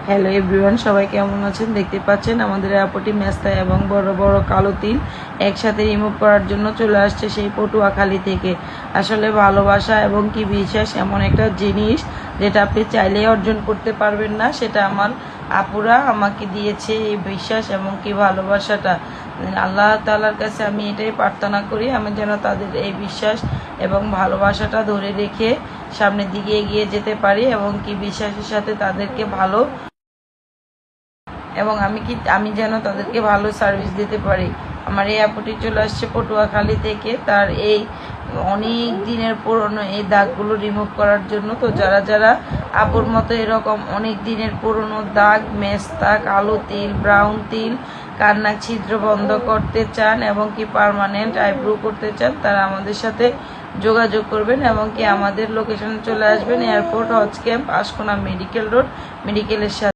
Hello everyone, সবাই কেমন আছেন? দেখতে পাচ্ছেন আমাদের আপটি মেস্তা এবং বড় বড় কালো তিল একসাথে রিমুভ করার জন্য চলে আসছে সেই পটুয়াখালী থেকে। আসলে ভালোবাসা এবং কি বিশ্বাস এমন একটা জিনিস যেটা আপনি চাইলেই অর্জন করতে পারবেন না। সেটা আমার আপুরা আমাকে দিয়েছে, এই বিশ্বাস এবং কি ভালোবাসাটা। আল্লাহ তাআলার কাছে আমি এটাই প্রার্থনা করি, আমি যেন তাদের এই বিশ্বাস এবং ভালোবাসাটা ধরে রেখে সামনের দিকে এগিয়ে যেতে পারি এবং কি বিশ্বাসের সাথে তাদেরকে ভালো এবং আমি যেন তাদেরকে ভালো সার্ভিস দিতে পারি। আমার এই আপুটি চলে আসছে পটুয়াখালী থেকে, তার এই অনেক দিনের পুরনো এই দাগগুলো রিমুভ করার জন্য। তো যারা যারা আপুর মতো এরকম অনেক দিনের পুরনো দাগ, মেস্তা, কালো তিল, ব্রাউন তিল, কান্নার ছিদ্র বন্ধ করতে চান এবং কি পার্মানেন্ট আইব্রো করতে চান, তারা আমাদের সাথে যোগাযোগ করবেন এবং কি আমাদের লোকেশনে চলে আসবেন, এয়ারপোর্ট হজ ক্যাম্প, আশকোনা মেডিকেল রোড, মেডিকেলের সাথে।